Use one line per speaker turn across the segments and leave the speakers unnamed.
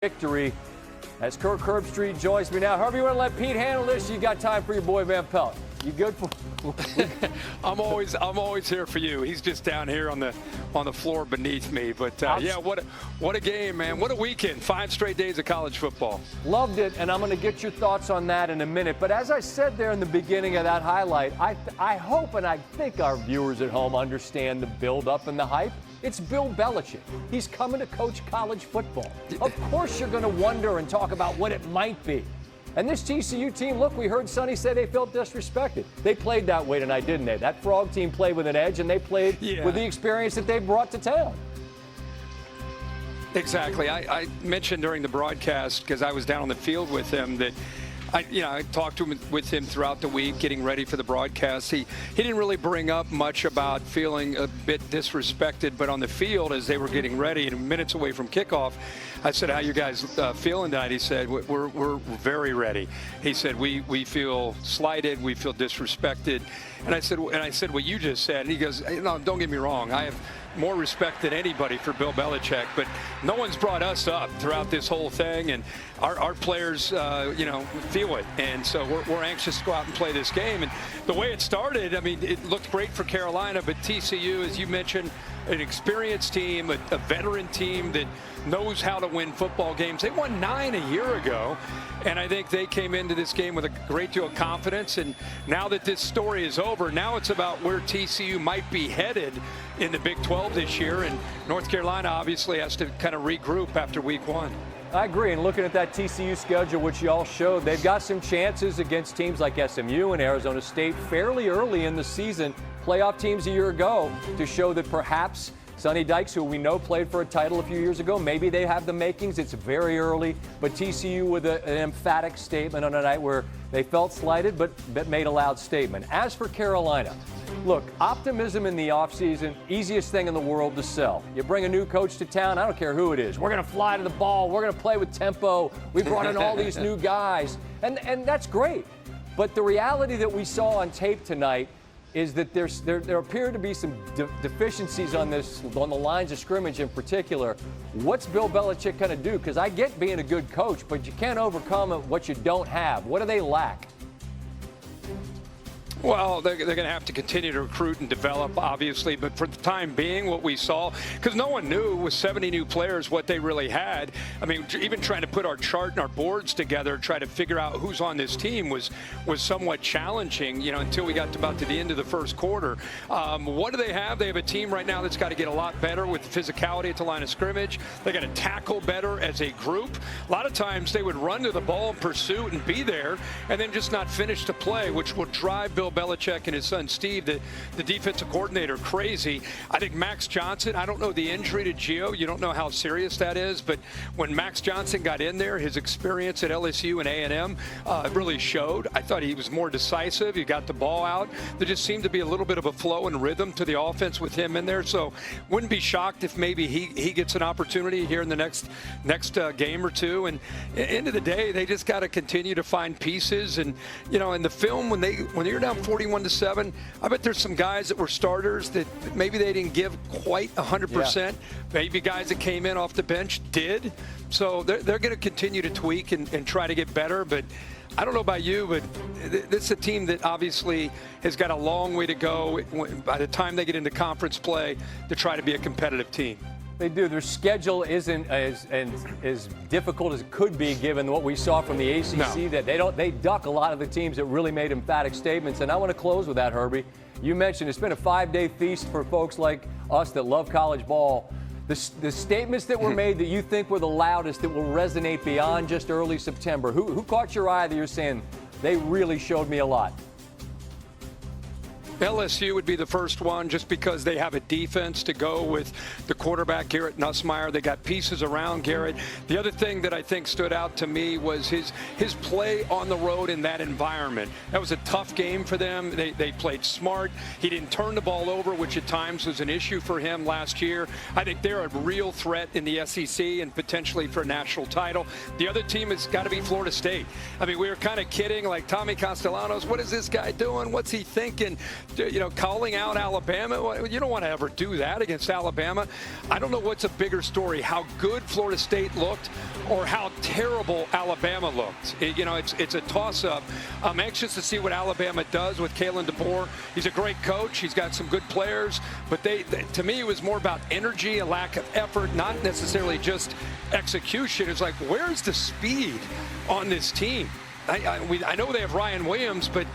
victory as Kirk Herbstreit joins me now. However you want to let Pete handle this, you got time for your boy Van Pelt. You good for?
I'm always here for you. He's just down here on the floor beneath me. But yeah, what a game, man! What a weekend! 5 straight days of college football.
Loved it, and I'm going to get your thoughts on that in a minute. But as I said there in the beginning of that highlight, I hope and I think our viewers at home understand the build-up and the hype. It's Bill Belichick. He's coming to coach college football. Of course you're going to wonder and talk about what it might be. And this TCU team, look, we heard Sonny say they felt disrespected. They played that way tonight, didn't they? That Frog team played with an edge, and they played with the experience that they brought to town.
Exactly. I mentioned during the broadcast, because I was down on the field with him, that I talked with him throughout the week, getting ready for the broadcast. He didn't really bring up much about feeling a bit disrespected, but on the field, as they were getting ready and minutes away from kickoff, I said, "How you guys feeling tonight?" He said, "We're very ready." He said, "We feel slighted, we feel disrespected," and I said what you just said. And he goes, "No, don't get me wrong. I have more respect than anybody for Bill Belichick, but no one's brought us up throughout this whole thing, and our players, feel it, and so we're anxious to go out and play this game." And the way it started, I mean, it looked great for Carolina, but TCU, as you mentioned, an experienced team, a veteran team that knows how to win football games. They won 9 a year ago, and I think they came into this game with a great deal of confidence. And now that this story is over, now it's about where TCU might be headed in the Big 12 this year. And North Carolina obviously has to kind of regroup after week 1.
I agree. And looking at that TCU schedule, which you all showed, they've got some chances against teams like SMU and Arizona State fairly early in the season, playoff teams a year ago, to show that perhaps Sonny Dykes, who we know played for a title a few years ago, maybe they have the makings. It's very early, but TCU with an emphatic statement on a night where they felt slighted but made a loud statement. As for Carolina, look, optimism in the offseason, easiest thing in the world to sell. You bring a new coach to town, I don't care who it is. We're going to fly to the ball. We're going to play with tempo. We brought in all these new guys, and that's great. But the reality that we saw on tape tonight is that there appear to be some deficiencies on the lines of scrimmage in particular. What's Bill Belichick going to do? Because I get being a good coach, but you can't overcome what you don't have. What do they lack?
Well, they're going to have to continue to recruit and develop, obviously. But for the time being, what we saw, because no one knew with 70 new players what they really had. I mean, even trying to put our chart and our boards together, try to figure out who's on this team was somewhat challenging, until we got about to the end of the first quarter. What do they have? They have a team right now that's got to get a lot better with physicality at the line of scrimmage. They got to tackle better as a group. A lot of times they would run to the ball in pursuit and be there and then just not finish the play, which will drive Bill Belichick and his son Steve, the defensive coordinator, crazy. I think Max Johnson, I don't know the injury to Gio. You don't know how serious that is, but when Max Johnson got in there, his experience at LSU and A&M really showed. I thought he was more decisive. He got the ball out. There just seemed to be a little bit of a flow and rhythm to the offense with him in there. So wouldn't be shocked if maybe he gets an opportunity here in the next game or two. And at the end of the day, they just got to continue to find pieces. And in the film, when you're down 41-7, I bet there's some guys that were starters that maybe they didn't give quite 100%. Yeah. Maybe guys that came in off the bench did. So they're going to continue to tweak and try to get better. But I don't know about you, but this is a team that obviously has got a long way to go by the time they get into conference play to try to be a competitive team.
They do. Their schedule isn't as difficult as it could be given what we saw from the ACC.
No.
That they duck a lot of the teams that really made emphatic statements. And I want to close with that, Herbie. You mentioned it's been a 5-day feast for folks like us that love college ball. The statements that were made that you think were the loudest that will resonate beyond just early September. Who caught your eye that you're saying they really showed me a lot?
LSU would be the first one just because they have a defense to go with the quarterback, Garrett Nussmeier. They got pieces around Garrett. The other thing that I think stood out to me was his play on the road in that environment. That was a tough game for them. They played smart. He didn't turn the ball over, which at times was an issue for him last year. I think they're a real threat in the SEC and potentially for a national title. The other team has got to be Florida State. I mean, we were kind of kidding, like Tommy Castellanos, what is this guy doing? What's he thinking? Calling out Alabama. You don't want to ever do that against Alabama. I don't know what's a bigger story, how good Florida State looked or how terrible Alabama looked. It's a toss-up. I'm anxious to see what Alabama does with Kalen DeBoer. He's a great coach. He's got some good players. But to me, it was more about energy, a lack of effort, not necessarily just execution. It's like, where's the speed on this team? I know they have Ryan Williams, but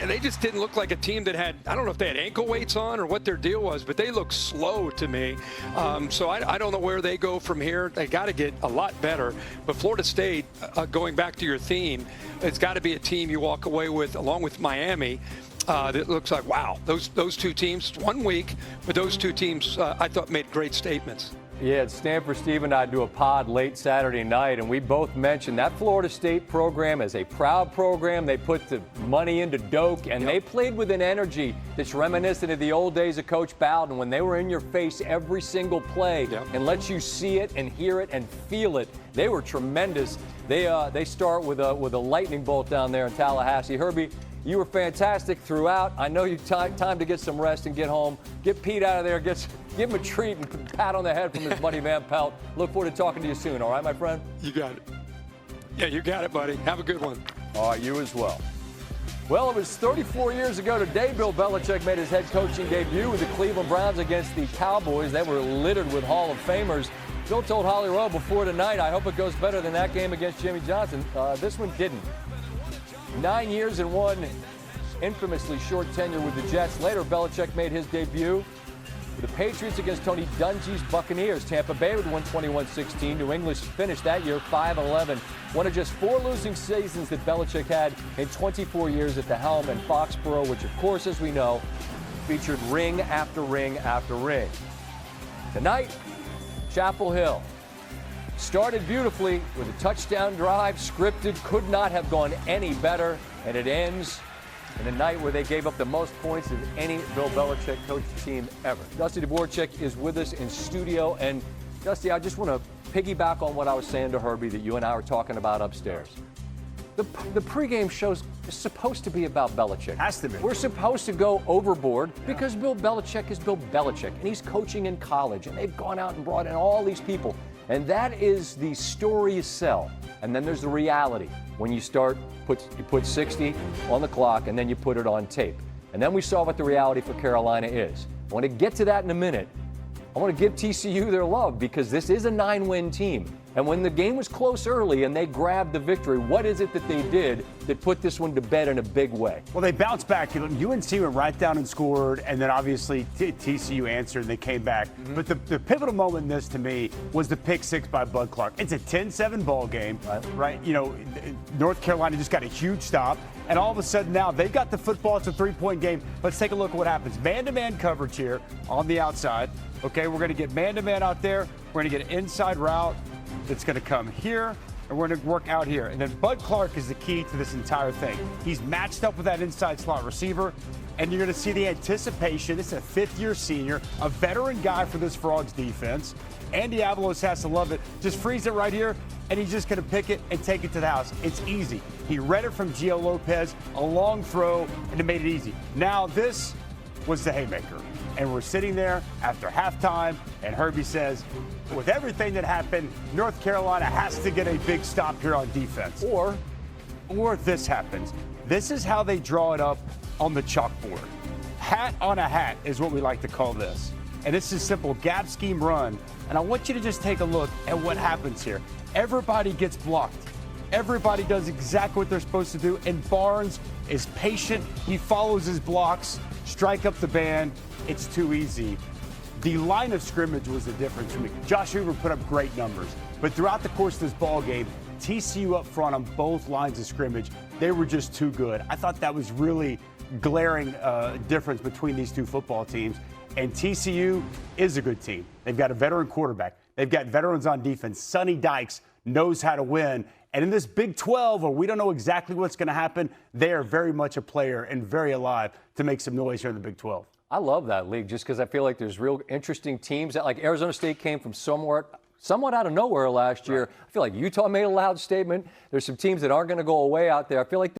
they just didn't look like a team that had, I don't know if they had ankle weights on or what their deal was, but they look slow to me. So I don't know where they go from here. They got to get a lot better. But Florida State, going back to your theme, it's got to be a team you walk away with, along with Miami, that looks like, wow, those two teams, 1 week, but those two teams I thought made great statements.
Yeah, at Stanford, Steve and I do a pod late Saturday night, and we both mentioned that Florida State program is a proud program. They put the money into Doak, and they played with an energy that's reminiscent of the old days of Coach Bowden when they were in your face every single play and let you see it and hear it and feel it. They were tremendous. They start with a lightning bolt down there in Tallahassee. Herbie, you were fantastic throughout. I know you time to get some rest and get home. Get Pete out of there. Give him a treat and a pat on the head from his buddy Van Pelt. Look forward to talking to you soon. All right, my friend?
You got it. Yeah, you got it, buddy. Have a good one.
All right, you as well. Well, it was 34 years ago today Bill Belichick made his head coaching debut with the Cleveland Browns against the Cowboys. They were littered with Hall of Famers. Bill told Holly Rowe before tonight, I hope it goes better than that game against Jimmy Johnson. This one didn't. 9 years and one infamously short tenure with the Jets. Later, Belichick made his debut with the Patriots against Tony Dungy's Buccaneers. Tampa Bay would win 21-16. New England finished that year 5-11. One of just 4 losing seasons that Belichick had in 24 years at the helm, in Foxborough, which, of course, as we know, featured ring after ring after ring. Tonight, Chapel Hill. Started beautifully with a touchdown drive, scripted, could not have gone any better, and it ends in a night where they gave up the most points of any Bill Belichick coached team ever. Dusty Dvorak is with us in studio, and Dusty, I just want to piggyback on what I was saying to Herbie that you and I were talking about upstairs. The pregame show's supposed to be about Belichick.
Has to be.
We're supposed to go overboard because Bill Belichick is Bill Belichick, and he's coaching in college, and they've gone out and brought in all these people. And that is the story you sell. And then there's the reality. When you put 60 on the clock, and then you put it on tape. And then we saw what the reality for Carolina is. I want to get to that in a minute. I want to give TCU their love because this is a 9-win team. And when the game was close early and they grabbed the victory, what is it that they did that put this one to bed in a big way?
Well, they bounced back. UNC went right down and scored, and then obviously TCU answered and they came back. But the pivotal moment in this to me was the pick six by Bud Clark. It's a 10-7 ball game, right? North Carolina just got a huge stop, and all of a sudden now they've got the football. It's a 3-point game. Let's take a look at what happens. Man-to-man coverage here on the outside. Okay, we're going to get man-to-man out there. We're going to get an inside route that's going to come here, and we're going to work out here. And then Bud Clark is the key to this entire thing. He's matched up with that inside slot receiver, and you're going to see the anticipation. This is a fifth-year senior, a veteran guy for this Frogs defense. Andy Avalos has to love it. Just freeze it right here, and he's just going to pick it and take it to the house. It's easy. He read it from Gio Lopez, a long throw, and it made it easy. Now this was the haymaker. And we're sitting there after halftime, and Herbie says, with everything that happened, North Carolina has to get a big stop here on defense. Or this happens. This is how they draw it up on the chalkboard. Hat on a hat is what we like to call this. And this is simple gap scheme run. And I want you to just take a look at what happens here. Everybody gets blocked. Everybody does exactly what they're supposed to do. And Barnes is patient. He follows his blocks, strike up the band. It's too easy. The line of scrimmage was the difference for me. Josh Hoover put up great numbers, but throughout the course of this ball game, TCU up front on both lines of scrimmage, they were just too good. I thought that was really glaring difference between these two football teams. And TCU is a good team. They've got a veteran quarterback. They've got veterans on defense. Sonny Dykes knows how to win. And in this Big 12, where we don't know exactly what's going to happen, they are very much a player and very alive to make some noise here in the Big 12.
I love that league just because I feel like there's real interesting teams. That, like Arizona State came from somewhat out of nowhere last year. I feel like Utah made a loud statement. There's some teams that aren't going to go away out there. I feel like